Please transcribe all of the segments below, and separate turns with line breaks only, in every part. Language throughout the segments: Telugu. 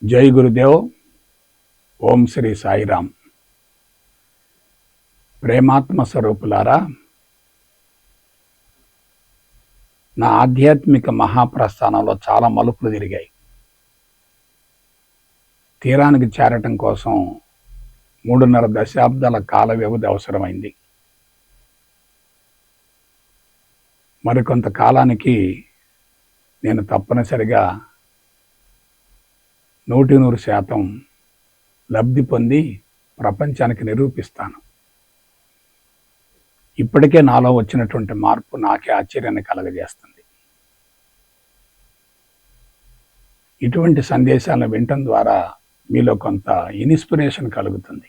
జై గురుదేవ్. ఓం శ్రీ సాయిరామ్. ప్రేమాత్మ స్వరూపులారా, నా ఆధ్యాత్మిక మహాప్రస్థానంలో చాలా మలుపులు తిరిగాయి. తీరానికి చేరటం కోసం 3.5 దశాబ్దాల కాల వ్యవధి అవసరమైంది. మరికొంత కాలానికి నేను తప్పనిసరిగా 100% లబ్ధి పొంది ప్రపంచానికి నిరూపిస్తాను. ఇప్పటికే నాలో వచ్చినటువంటి మార్పు నాకే ఆశ్చర్యాన్ని కలగజేస్తుంది. ఇటువంటి సందేశాలను వినటం ద్వారా మీలో కొంత ఇన్స్పిరేషన్ కలుగుతుంది.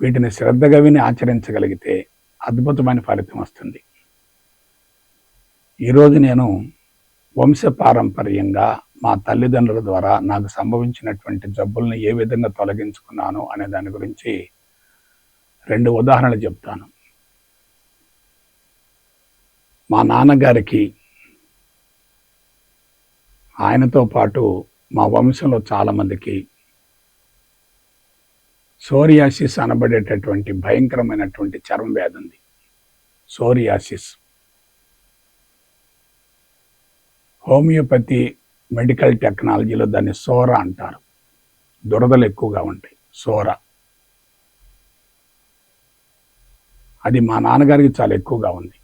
వీటిని శ్రద్ధగా విని ఆచరించగలిగితే అద్భుతమైన ఫలితం వస్తుంది. ఈరోజు నేను వంశపారంపర్యంగా మా తల్లిదండ్రుల ద్వారా నాకు సంభవించినటువంటి జబ్బుల్ని ఏ విధంగా తొలగించుకున్నాను అనే దాని గురించి 2 ఉదాహరణలు చెప్తాను. మా నాన్నగారికి, ఆయనతో పాటు మా వంశంలో చాలామందికి సోరియాసిస్ అనబడేటటువంటి భయంకరమైనటువంటి చర్మ వ్యాధి ఉంది. సోరియాసిస్ హోమియోపతి మెడికల్ టెక్నాలజీలో దాన్ని సోరా అంటారు. దురదలు ఎక్కువగా ఉంటాయి. సోరా అది మా నాన్నగారికి చాలా ఎక్కువగా ఉంది.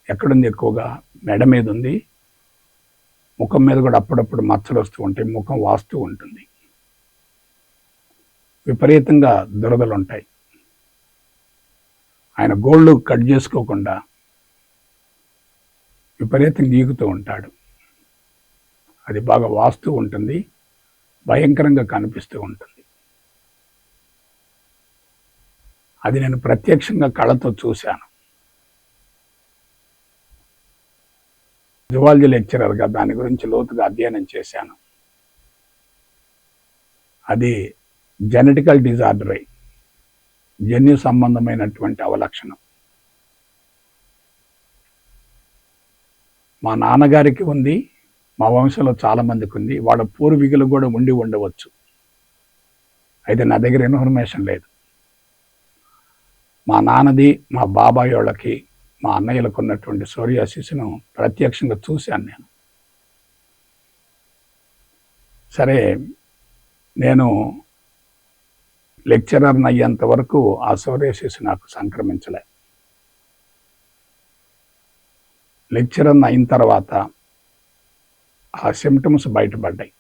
ఎక్కడుంది ఎక్కువగా? మెడ మీద ఉంది. ముఖం మీద కూడా అప్పుడప్పుడు మచ్చలు వస్తూ ఉంటాయి. ముఖం వాస్తూ ఉంటుంది. విపరీతంగా దురదలు ఉంటాయి. ఆయన గోళ్ళు కట్ చేసుకోకుండా విపరీతంగా గీకుతూ ఉంటాడు. అది బాగా వాస్తూ ఉంటుంది. భయంకరంగా కనిపిస్తూ ఉంటుంది. అది నేను ప్రత్యక్షంగా కళ్ళతో చూశాను. జువాలజీ లెక్చరర్గా దాని గురించి లోతుగా అధ్యయనం చేశాను. అది జెనెటికల్ డిజార్డర్, జన్యు సంబంధమైనటువంటి అవలక్షణం. మా నాన్నగారికి ఉంది, మా వంశంలో చాలా మందికి ఉంది. వాళ్ళ పూర్వీకులు కూడా ఉండి ఉండవచ్చు. అయితే నా దగ్గర ఇన్ఫర్మేషన్ లేదు. మా నాన్నది, మా బాబాయ్ వాళ్ళకి, మా అన్నయ్యలకు ఉన్నటువంటి సోరియాసిస్ను ప్రత్యక్షంగా చూశాను నేను. సరే, నేను లెక్చరర్ని అయ్యేంత వరకు ఆ సోరియాసిస్ నాకు సంక్రమించలే. లెక్చరర్ని అయిన తర్వాత ఆ సిమ్టమ్స్ బయటపడ్డాయి.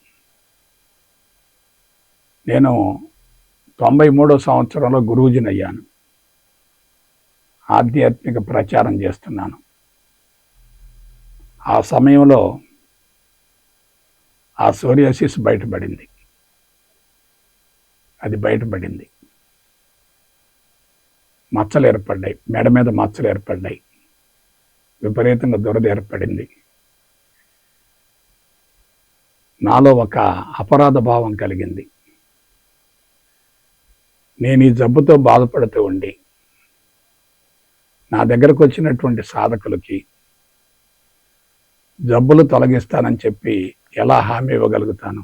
నేను 93వ సంవత్సరంలో గురూజీని అయ్యాను. ఆధ్యాత్మిక ప్రచారం చేస్తున్నాను. ఆ సమయంలో ఆ సోరియాసిస్ బయటపడింది. అది బయటపడింది. మచ్చలు ఏర్పడ్డాయి. మెడ మీద మచ్చలు ఏర్పడ్డాయి. విపరీతంగా దురద ఏర్పడింది. నాలో ఒక అపరాధ భావం కలిగింది. నేను ఈ జబ్బుతో బాధపడుతూ ఉండి నా దగ్గరకు వచ్చినటువంటి సాధకులకి జబ్బులు తొలగిస్తానని చెప్పి ఎలా హామీ ఇవ్వగలుగుతాను?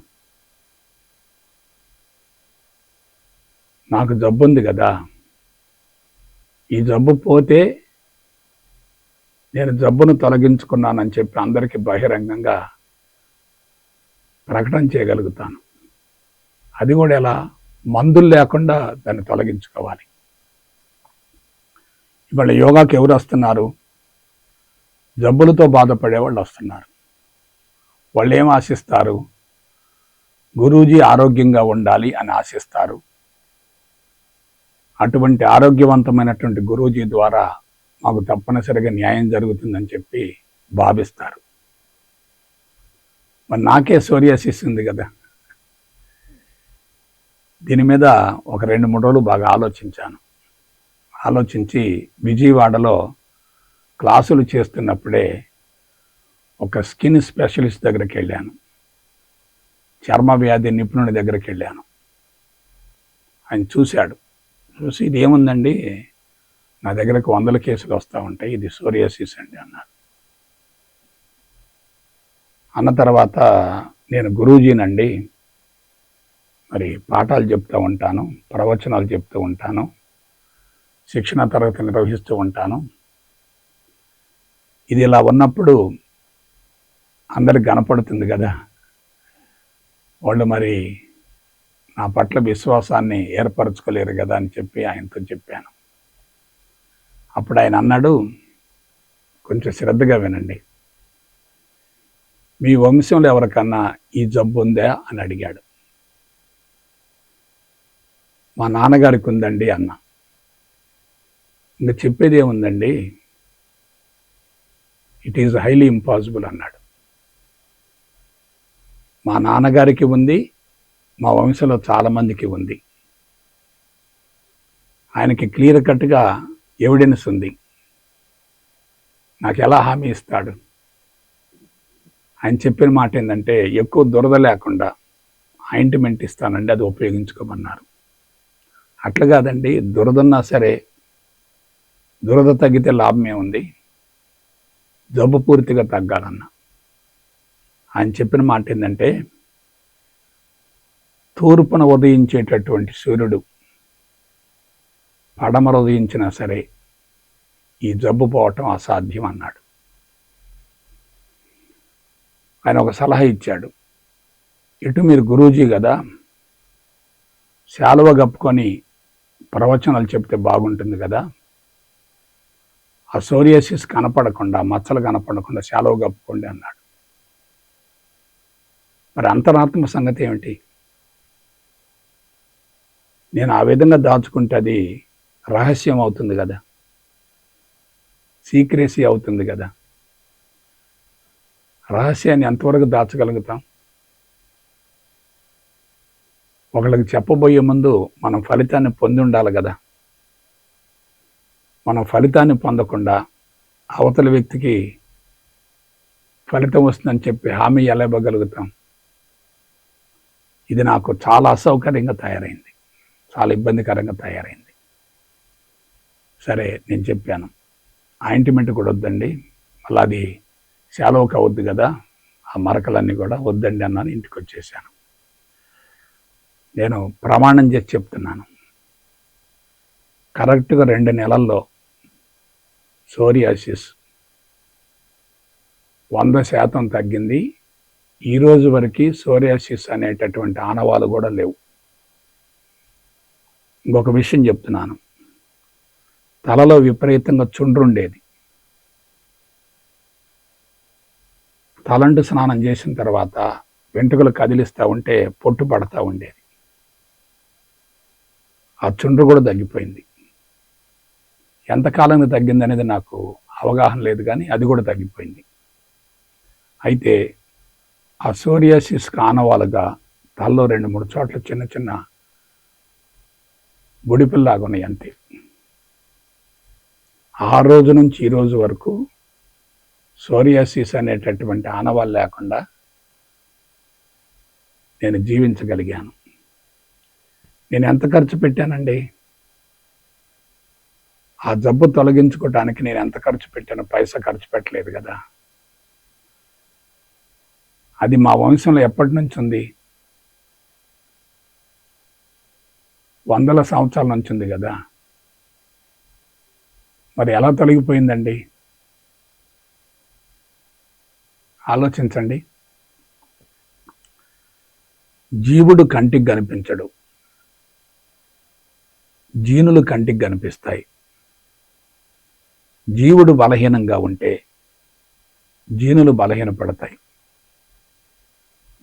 నాకు జబ్బు ఉంది కదా, ఈ జబ్బు పోతే నేను జబ్బును తొలగించుకున్నానని చెప్పి అందరికీ బహిరంగంగా ప్రకటన చేయగలుగుతాను. అది కూడా ఎలా? మందులు లేకుండా దాన్ని తొలగించుకోవాలి. ఇవాళ యోగాకి ఎవరు వస్తున్నారు? జబ్బులతో బాధపడే వాళ్ళు వస్తున్నారు. వాళ్ళు ఏం ఆశిస్తారు? గురూజీ ఆరోగ్యంగా ఉండాలి అని ఆశిస్తారు. అటువంటి ఆరోగ్యవంతమైనటువంటి గురూజీ ద్వారా మాకు తప్పనిసరిగా న్యాయం జరుగుతుందని చెప్పి భావిస్తారు. మరి నాకే సోరియాసిస్ ఉంది కదా. దీని మీద ఒక 2-3 రోజులు బాగా ఆలోచించి విజయవాడలో క్లాసులు చేస్తున్నప్పుడే ఒక స్కిన్ స్పెషలిస్ట్ దగ్గరికి వెళ్ళాను. చర్మ వ్యాధి నిపుణుడి దగ్గరికి వెళ్ళాను. ఆయన చూశాడు. చూసి ఇది ఏముందండి, నా దగ్గరకు 100 కేసులు వస్తూ ఉంటాయి, ఇది సోరియాసిస్ అండి అన్నారు. అన్న తర్వాత నేను గురూజీనండి, మరి పాఠాలు చెప్తూ ఉంటాను, ప్రవచనాలు చెప్తూ ఉంటాను, శిక్షణ తరగతి నిర్వహిస్తూ ఉంటాను. ఇది ఇలా ఉన్నప్పుడు అందరికి కనపడుతుంది కదా, వాళ్ళు మరి నా పట్ల విశ్వాసాన్ని ఏర్పరచుకోలేరు కదా అని చెప్పి ఆయనతో చెప్పాను. అప్పుడు ఆయన అన్నాడు, కొంచెం శ్రద్ధగా వినండి, మీ వంశంలో ఎవరికన్నా ఈ జబ్బు ఉందా అని అడిగాడు. మా నాన్నగారికి ఉందండి అన్న. ఇంకా చెప్పేది ఏముందండి, ఇట్ ఈజ్ హైలీ ఇంపాసిబుల్ అన్నాడు. మా నాన్నగారికి ఉంది, మా వంశంలో చాలామందికి ఉంది, ఆయనకి క్లియర్ కట్గా ఎవిడెన్స్ ఉంది, నాకు ఎలా హామీ ఇస్తాడు? ఆయన చెప్పిన మాట ఏంటంటే, ఎక్కువ దురద లేకుండా ఆయింట్మెంట్ ఇస్తానండి, అది ఉపయోగించుకోమన్నారు. అట్లా కాదండి, దురదన్నా సరే, దురద తగ్గితే లాభమే ఉంది, జబ్బు పూర్తిగా తగ్గాలన్న. ఆయన చెప్పిన మాట ఏంటంటే, తూర్పున ఉదయించేటటువంటి సూర్యుడు పడమర ఉదయించినా సరే ఈ జబ్బు పోవటం అసాధ్యం అన్నాడు. ఆయన ఒక సలహా ఇచ్చాడు, ఇటు మీరు గురూజీ కదా, శాలువ కప్పుకొని ప్రవచనాలు చెప్తే బాగుంటుంది కదా, ఆ సోరియాసిస్ కనపడకుండా, మచ్చలు కనపడకుండా శాలువ కప్పుకోండి అన్నాడు. మరి అంతరాత్మ సంగతి ఏమిటి? నేను ఆ విధంగా దాచుకుంటే అది రహస్యం అవుతుంది కదా, సీక్రెసీ అవుతుంది కదా. రహస్యాన్ని ఎంతవరకు దాచగలుగుతాం? ఒకళ్ళకి చెప్పబోయే ముందు మనం ఫలితాన్ని పొంది ఉండాలి కదా. మనం ఫలితాన్ని పొందకుండా అవతల వ్యక్తికి ఫలితం వస్తుందని చెప్పి హామీ ఎలా ఇవ్వగలుగుతాం? ఇది నాకు చాలా అసౌకర్యంగా తయారైంది, చాలా ఇబ్బందికరంగా తయారైంది. సరే, నేను చెప్పాను, ఆయింట్మెంట్ కూడా వద్దండి, మళ్ళీ అది శాలువకు అవద్దు కదా, ఆ మరకలన్నీ కూడా వద్దండి అన్నాను. ఇంటికి వచ్చేసాను. నేను ప్రమాణం చేసి చెప్తున్నాను, కరెక్ట్గా 2 నెలల్లో సోరియాసిస్ 100% తగ్గింది. ఈరోజు వరకు సోరియాసిస్ అనేటటువంటి ఆనవాలు కూడా లేవు. ఇంకొక విషయం చెప్తున్నాను, తలలో విపరీతంగా చుండ్రు ఉండేది. తలంటు స్నానం చేసిన తర్వాత వెంట్రుకలు కదిలిస్తూ ఉంటే పొట్టు పడతా ఉండేది. ఆ చుండ్రు కూడా తగ్గిపోయింది. ఎంతకాలంగా తగ్గింది అనేది నాకు అవగాహన లేదు, కానీ అది కూడా తగ్గిపోయింది. అయితే ఆ సోరియాసిస్కి ఆనవాలుగా తలలో 2-3 చోట్ల చిన్న చిన్న బొడిపిల్లాగా ఉన్నాయి అంతే. ఆ రోజు నుంచి ఈ రోజు వరకు సోరియాసిస్ అనేటటువంటి ఆనవాళ్ళు లేకుండా నేను జీవించగలిగాను. నేను ఎంత ఖర్చు పెట్టానండి? ఆ జబ్బు తొలగించుకోవటానికి నేను ఎంత ఖర్చు పెట్టాను? పైసా ఖర్చు పెట్టలేదు కదా. అది మా వంశంలో ఎప్పటి నుంచి ఉంది? 100ల సంవత్సరాల నుంచి ఉంది కదా. మరి ఎలా తొలగిపోయిందండి? ఆలోచించండి. జీవుడు కంటికి కనిపించడు, జీనులు కంటికి కనిపిస్తాయి. జీవుడు బలహీనంగా ఉంటే జీనులు బలహీనపడతాయి.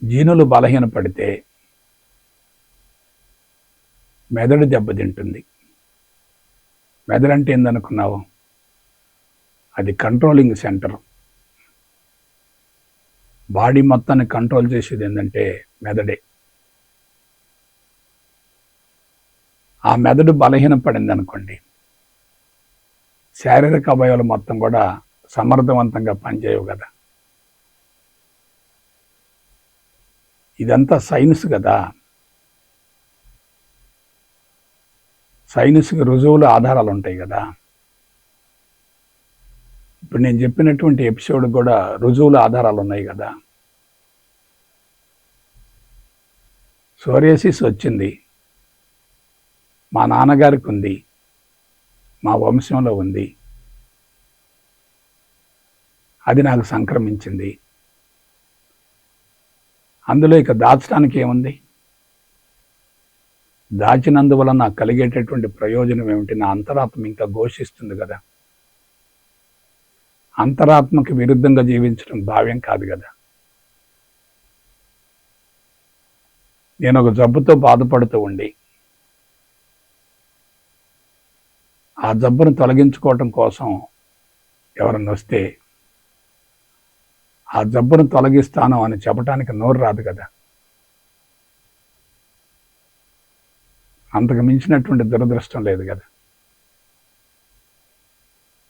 జీనులు బలహీనపడితే మెదడు దెబ్బతింటుంది. మెదడు అంటే ఏందనుకున్నావు? అది కంట్రోలింగ్ సెంటర్. బాడీ మొత్తాన్ని కంట్రోల్ చేసేది ఏంటంటే మెదడే. ఆ మెదడు బలహీనపడింది అనుకోండి, శారీరక అవయవాలు మొత్తం కూడా సమర్థవంతంగా పనిచేయవు కదా. ఇదంతా సైన్స్ కదా. సైన్స్కి రుజువులు, ఆధారాలు ఉంటాయి కదా. ఇప్పుడు నేను చెప్పినటువంటి ఎపిసోడ్ కూడా రుజువులు, ఆధారాలు ఉన్నాయి కదా. సోరియాసిస్ వచ్చింది, మా నాన్నగారికి ఉంది, మా వంశంలో ఉంది, అది నాకు సంక్రమించింది. అందులో ఇక దాచడానికి ఏముంది? దాచినందువల్ల నాకు కలిగేటటువంటి ప్రయోజనం ఏమిటి? నా అంతరాత్మ ఇంకా ఘోషిస్తుంది కదా. అంతరాత్మకి విరుద్ధంగా జీవించడం భావ్యం కాదు కదా. నేను ఒక జబ్బుతో బాధపడుతూ ఉండి ఆ జబ్బును తొలగించుకోవటం కోసం ఎవరన్నా వస్తే ఆ జబ్బును తొలగిస్తాను అని చెప్పడానికి నోరు రాదు కదా. అంతకు మించినటువంటి దురదృష్టం లేదు కదా.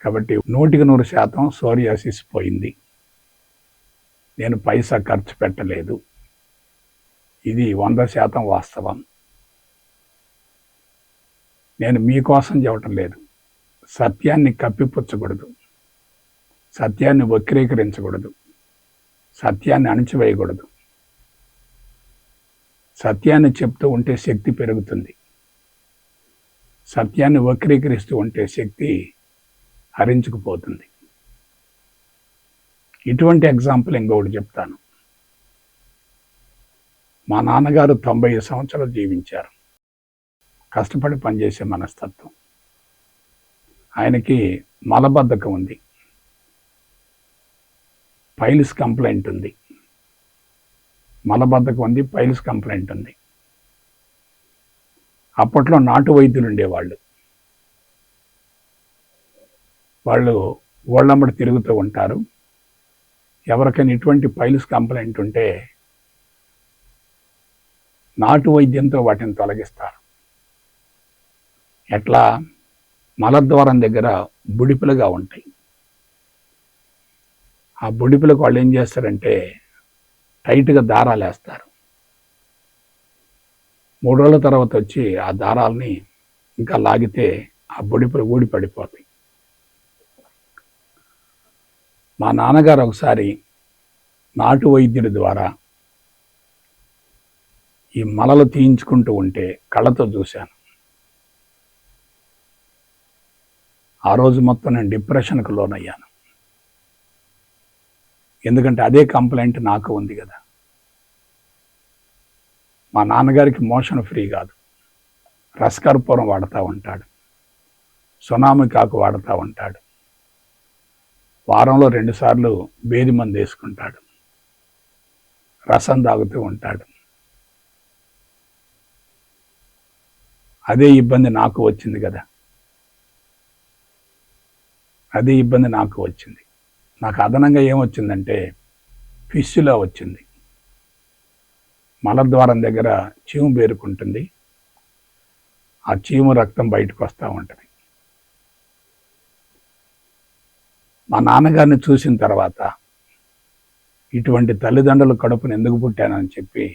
కాబట్టి 100% సోరియాసిస్ పోయింది. నేను పైసా ఖర్చు పెట్టలేదు. ఇది 100% వాస్తవం. నేను మీకోసం చెప్పటం లేదు. సత్యాన్ని కప్పిపుచ్చకూడదు, సత్యాన్ని వక్రీకరించకూడదు, సత్యాన్ని అణిచివేయకూడదు. సత్యాన్ని చెప్తూ ఉంటే శక్తి పెరుగుతుంది, సత్యాన్ని వక్రీకరిస్తూ ఉంటే శక్తి హరించుకుపోతుంది. ఇటువంటి ఎగ్జాంపుల్ ఇంకొకటి చెప్తాను. మా నాన్నగారు 90 సంవత్సరాలు జీవించారు. కష్టపడి పనిచేసే మనస్తత్వం. ఆయనకి మలబద్ధకం ఉంది, పైల్స్ కంప్లైంట్ ఉంది. మలబద్ధకం ఉంది, పైల్స్ కంప్లైంట్ ఉంది. అప్పట్లో నాటు వైద్యులు ఉండేవాళ్ళు. వాళ్ళు ఓళ్ళమ్మడి తిరుగుతూ ఉంటారు. ఎవరికైనా ఇటువంటి పైల్స్ కంప్లైంట్ ఉంటే నాటు వైద్యంతో వాటిని తొలగిస్తారు. ఎట్లా? మలద్వారం దగ్గర బుడిపిలుగా ఉంటాయి. ఆ బుడిపిలకు వాళ్ళు ఏం చేస్తారంటే టైట్గా దారాలు వేస్తారు. 3 రోజుల తర్వాత వచ్చి ఆ దారాలని ఇంకా లాగితే ఆ బుడిపిలు ఊడి పడిపోతాయి. మా నాన్నగారు ఒకసారి నాటు వైద్యుడి ద్వారా ఈ మలలు తీయించుకుంటూ ఉంటే కళ్ళతో చూశాను. ఆ రోజు మొత్తం నేను డిప్రెషన్కు లోనయ్యాను. ఎందుకంటే అదే కంప్లైంట్ నాకు ఉంది కదా. మా నాన్నగారికి మోషన్ ఫ్రీ కాదు, రసకర్పూరం వాడుతూ ఉంటాడు, సునామికాకు వాడుతూ ఉంటాడు, వారంలో 2 సార్లు బేది మందు వేసుకుంటాడు, రసం తాగుతూ ఉంటాడు. అదే ఇబ్బంది నాకు వచ్చింది కదా. అదే ఇబ్బంది నాకు వచ్చింది. నాకు అదనంగా ఏమొచ్చిందంటే ఫిష్లా వచ్చింది. మలద్వారం దగ్గర చీము పేరుకుంటుంది. ఆ చీము రక్తం బయటకు వస్తూ ఉంటుంది. మా నాన్నగారిని చూసిన తర్వాత ఇటువంటి తల్లిదండ్రుల కడుపును ఎందుకు పుట్టానని చెప్పి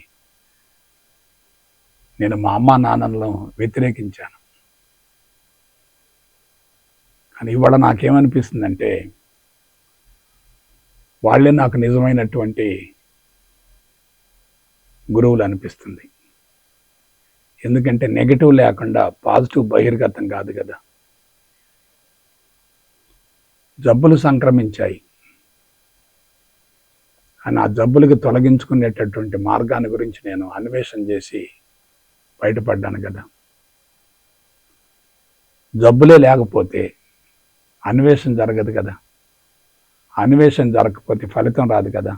నేను మా అమ్మ నాన్నలను వ్యతిరేకించాను. కానీ ఇవాళ నాకేమనిపిస్తుందంటే వాళ్ళే నాకు నిజమైనటువంటి గురువులు అనిపిస్తుంది. ఎందుకంటే నెగటివ్ లేకుండా పాజిటివ్ బహిర్గతం కాదు కదా. జబ్బులు సంక్రమించాయి కానీ ఆ జబ్బులకి తొలగించుకునేటటువంటి మార్గాన్ని గురించి నేను అన్వేషణ చేసి బయటపడ్డాను కదా. జబ్బులే లేకపోతే అన్వేషణ జరగదు కదా. అన్వేషణ జరగకపోతే ఫలితం రాదు కదా.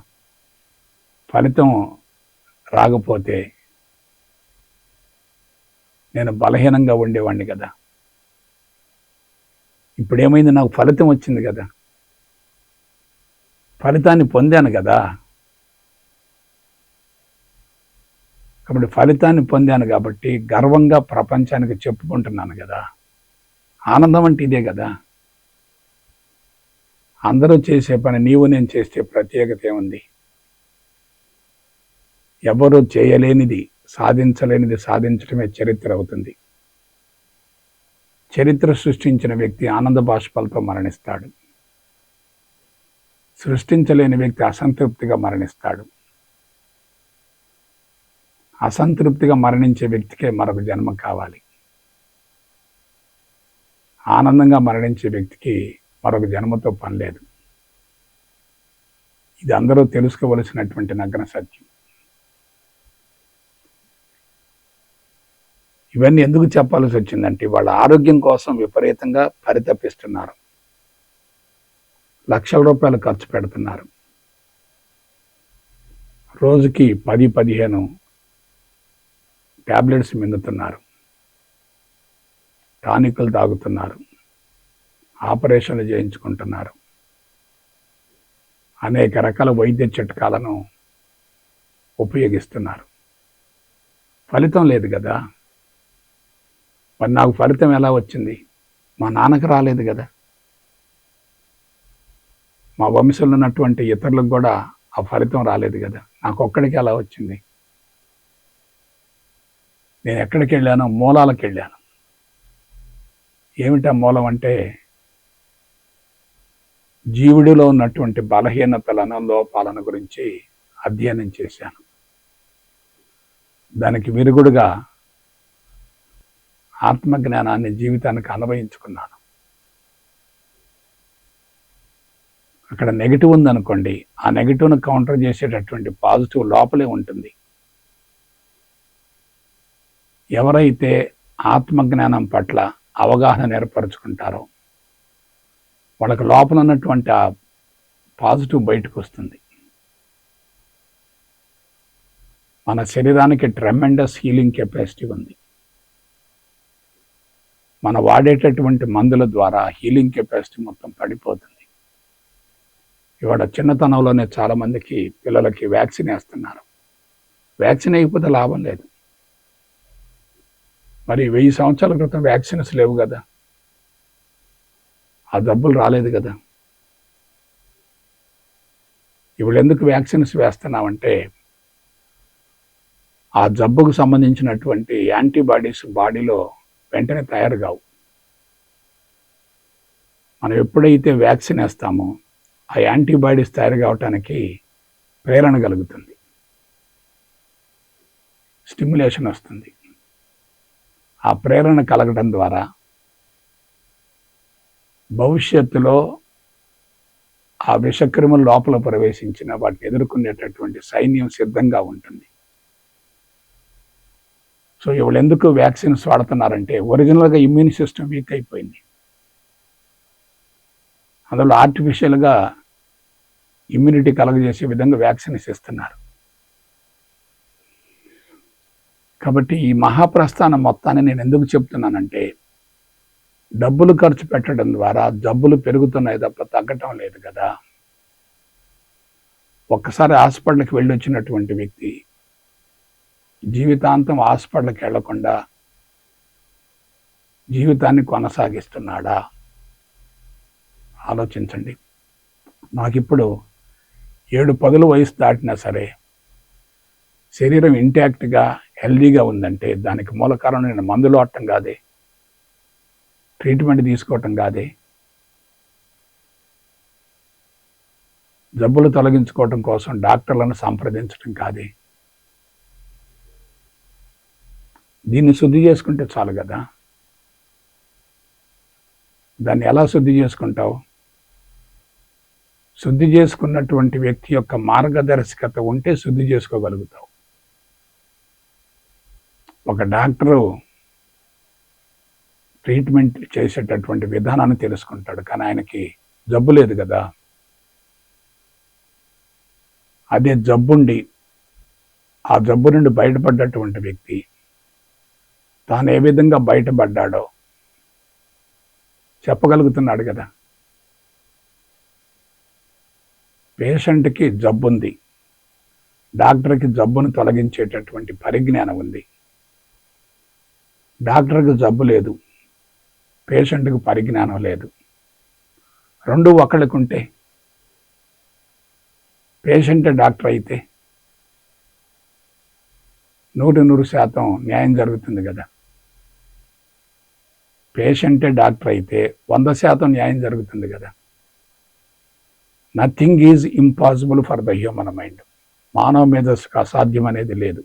ఫలితం రాకపోతే నేను బలహీనంగా ఉండేవాడిని కదా. ఇప్పుడేమైంది? నాకు ఫలితం వచ్చింది కదా, ఫలితాన్ని పొందాను కదా. కాబట్టి ఫలితాన్ని పొందాను కాబట్టి గర్వంగా ప్రపంచానికి చెప్పుకుంటున్నాను కదా. ఆనందం అంటే ఇదే కదా. అందరూ చేసే పని నీవు నేను చేస్తే ప్రత్యేకత ఏముంది? ఎవరూ చేయలేనిది, సాధించలేనిది సాధించడమే చరిత్ర అవుతుంది. చరిత్ర సృష్టించిన వ్యక్తి ఆనంద బాష్పాలతో మరణిస్తాడు. సృష్టించలేని వ్యక్తి అసంతృప్తిగా మరణిస్తాడు. అసంతృప్తిగా మరణించే వ్యక్తికే మరొక జన్మ కావాలి. ఆనందంగా మరణించే వ్యక్తికి మరొక జన్మతో పని లేదు. ఇది అందరూ తెలుసుకోవలసినటువంటి నగ్న సత్యం. ఇవన్నీ ఎందుకు చెప్పాల్సి వచ్చిందంటే వాళ్ళ ఆరోగ్యం కోసం విపరీతంగా పరితపిస్తున్నారు. లక్షల రూపాయలు ఖర్చు పెడుతున్నారు. రోజుకి 10-15 ట్యాబ్లెట్స్ మింగుతున్నారు, టానికులు తాగుతున్నారు, ఆపరేషన్లు చేయించుకుంటున్నారు, అనేక రకాల వైద్య చిట్కాలను ఉపయోగిస్తున్నారు. ఫలితం లేదు కదా. మరి నాకు ఫలితం ఎలా వచ్చింది? మా నాన్నకు రాలేదు కదా, మా వంశంలో ఉన్నటువంటి ఇతరులకు కూడా ఆ ఫలితం రాలేదు కదా, నాకు ఒక్కడికి ఎలా వచ్చింది? నేను ఎక్కడికి వెళ్ళాను? మూలాలకు వెళ్ళాను. ఏమిటా మూలం అంటే జీవుడిలో ఉన్నటువంటి బలహీనతలను, లోపాలను గురించి అధ్యయనం చేశాను. దానికి విరుగుడుగా ఆత్మజ్ఞానాన్ని జీవితానికి అన్వయించుకున్నాను. అక్కడ నెగిటివ్ ఉందనుకోండి, ఆ నెగిటివ్ను కౌంటర్ చేసేటటువంటి పాజిటివ్ లోపలే ఉంటుంది. ఎవరైతే ఆత్మజ్ఞానం పట్ల అవగాహన ఏర్పరచుకుంటారో వాళ్ళకి లోపల ఉన్నటువంటి ఆ పాజిటివ్ బయటకు వస్తుంది. మన శరీరానికి ట్రెమెండస్ హీలింగ్ కెపాసిటీ ఉంది. మన వాడేటటువంటి మందుల ద్వారా హీలింగ్ కెపాసిటీ మొత్తం పడిపోతుంది. ఇవాళ చిన్నతనంలోనే చాలామందికి పిల్లలకి వ్యాక్సిన్ వేస్తున్నారు. వ్యాక్సిన్ అయిపోతే లాభం లేదు. మరి 1000 సంవత్సరాల క్రితం వ్యాక్సిన్స్ లేవు కదా, ఆ జబ్బులు రాలేదు కదా. ఇప్పుడు ఎందుకు వ్యాక్సిన్స్ వేస్తున్నామంటే ఆ జబ్బుకు సంబంధించినటువంటి యాంటీబాడీస్ బాడీలో వెంటనే తయారు కావు. మనం ఎప్పుడైతే వ్యాక్సిన్ వేస్తామో ఆ యాంటీబాడీస్ తయారు కావటానికి ప్రేరణ కలుగుతుంది, స్టిమ్యులేషన్ వస్తుంది. ఆ ప్రేరణ కలగడం ద్వారా భవిష్యత్తులో ఆ విషక్రిములు లోపల ప్రవేశించిన వాటిని ఎదుర్కొనేటటువంటి సైన్యం సిద్ధంగా ఉంటుంది. సో ఇవాళ ఎందుకు వ్యాక్సిన్స్ వాడుతున్నారంటే ఒరిజినల్గా ఇమ్యూన్ సిస్టమ్ వీక్ అయిపోయింది. అందులో ఆర్టిఫిషియల్గా ఇమ్యూనిటీ కలగజేసే విధంగా వ్యాక్సిన్స్ ఇస్తున్నారు. కాబట్టి ఈ మహాప్రస్థానం మొత్తాన్ని నేను ఎందుకు చెప్తున్నానంటే డబ్బులు ఖర్చు పెట్టడం ద్వారా జబ్బులు పెరుగుతున్నాయి తప్ప తగ్గటం లేదు కదా. ఒక్కసారి హాస్పిటల్కి వెళ్ళి వచ్చినటువంటి వ్యక్తి జీవితాంతం హాస్పిటల్కి వెళ్లకుండా జీవితాన్ని కొనసాగిస్తున్నాడా? ఆలోచించండి. నాకిప్పుడు 7-10 వయసు దాటినా సరే శరీరం ఇంటాక్ట్గా హెల్దీగా ఉందంటే దానికి మూల కారణం నేను మందులు వాడటం కాదే, ట్రీట్మెంట్ తీసుకోవటం కాదే, జబ్బులు తొలగించుకోవటం కోసం డాక్టర్లను సంప్రదించడం కాదే. దీన్ని శుద్ధి చేసుకుంటే చాలు కదా. దాన్ని ఎలా శుద్ధి చేసుకుంటావు? శుద్ధి చేసుకున్నటువంటి వ్యక్తి యొక్క మార్గదర్శకత ఉంటే శుద్ధి చేసుకోగలుగుతావు. ఒక డాక్టరు ట్రీట్మెంట్ చేసేటటువంటి విధానాన్ని తెలుసుకుంటాడు, కానీ ఆయనకి జబ్బు లేదు కదా. అదే జబ్బుండి ఆ జబ్బు నుండి బయటపడ్డటువంటి వ్యక్తి తాను ఏ విధంగా బయటపడ్డాడో చెప్పగలుగుతున్నాడు కదా. పేషెంట్కి జబ్బుంది, డాక్టర్కి జబ్బును తొలగించేటటువంటి పరిజ్ఞానం ఉంది. డాక్టర్కి జబ్బు లేదు, పేషెంట్కి పరిజ్ఞానం లేదు. రెండు ఒకళ్ళకు ఉంటే పేషెంట్ డాక్టర్ అయితే 100% న్యాయం జరుగుతుంది కదా. పేషెంటే డాక్టర్ అయితే 100% న్యాయం జరుగుతుంది కదా. Nothing is impossible for the human mind. మానవ మేధస్సుకు అసాధ్యం అనేది లేదు.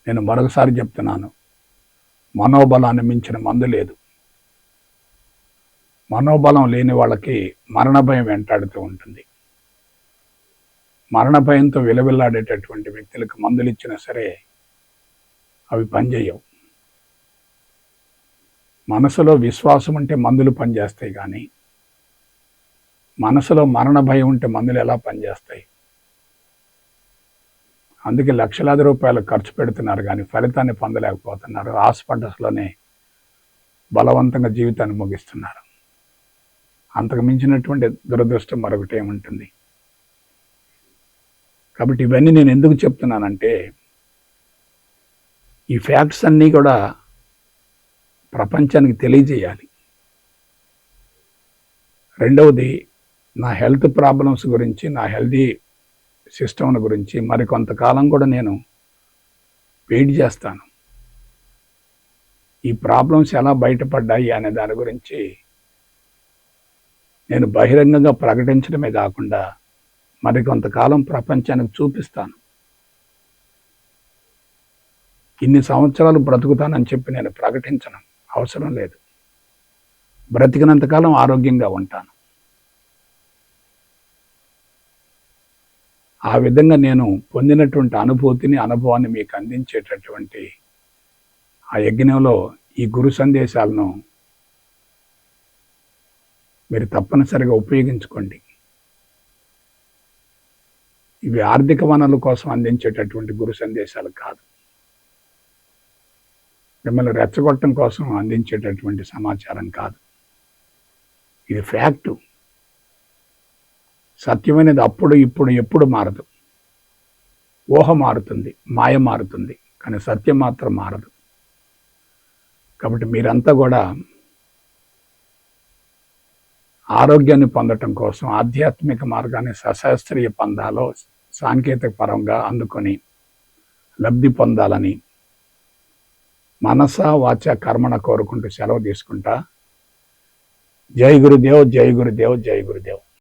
నేను మరొకసారి చెప్తున్నాను, మనోబలాన్ని మించిన మందు లేదు. మనోబలం లేని వాళ్ళకి మరణ భయం వెంటాడుతూ ఉంటుంది. మరణ భయంతో విలవిల్లాడేటటువంటి వ్యక్తులకు మందులు ఇచ్చినా సరే అవి పనిచేయవు. మనసులో విశ్వాసం ఉంటే మందులు పనిచేస్తాయి, కానీ మనసులో మరణ భయం ఉంటే మందులు ఎలా పనిచేస్తాయి? అందుకే లక్షలాది రూపాయలు ఖర్చు పెడుతున్నారు, కానీ ఫలితాన్ని పొందలేకపోతున్నారు. హాస్పిటల్స్లోనే బలవంతంగా జీవితాన్ని ముగిస్తున్నారు. అంతకు మించినటువంటి దురదృష్టం మరొకటి ఏముంటుంది? కాబట్టి ఇవన్నీ నేను ఎందుకు చెప్తున్నానంటే, ఈ ఫ్యాక్ట్స్ అన్నీ కూడా ప్రపంచానికి తెలియజేయాలి. రెండవది, నా హెల్త్ ప్రాబ్లమ్స్ గురించి, నా హెల్తీ సిస్టమ్ గురించి మరి కొంతకాలం కూడా నేను వెయిట్ చేస్తాను. ఈ ప్రాబ్లమ్స్ ఎలా బయటపడ్డాయి అనే దాని గురించి నేను బహిరంగంగా ప్రకటించడమే కాకుండా మరి కొంతకాలం ప్రపంచానికి చూపిస్తాను. ఇన్ని సంవత్సరాలు బ్రతుకుతానని చెప్పి నేను ప్రకటించను, అవసరం లేదు. బ్రతికినంతకాలం ఆరోగ్యంగా ఉంటాను. ఆ విధంగా నేను పొందినటువంటి అనుభవాన్ని మీకు అందించేటటువంటి ఆ యజ్ఞంలో ఈ గురు సందేశాలను మీరు తప్పనిసరిగా ఉపయోగించుకోండి. ఇవి ఆర్థిక వనరుల కోసం అందించేటటువంటి గురు సందేశాలు కాదు. మిమ్మల్ని రెచ్చగొట్టడం కోసం అందించేటటువంటి సమాచారం కాదు. ఇది ఫ్యాక్టు. సత్యమైనది అప్పుడు, ఇప్పుడు, ఎప్పుడు మారదు. ఊహ మారుతుంది, మాయ మారుతుంది, కానీ సత్యం మాత్రం మారదు. కాబట్టి మీరంతా కూడా ఆరోగ్యాన్ని పొందటం కోసం ఆధ్యాత్మిక మార్గాన్ని సశాస్త్రీయ పందాలో సాంకేతిక పరంగా అందుకొని లబ్ధి పొందాలని మనస వాచ కర్మణ కోరుకుంటూ సెలవు తీసుకుంటా. జై గురుదేవ్, జై గురుదేవ్, జై గురుదేవ్.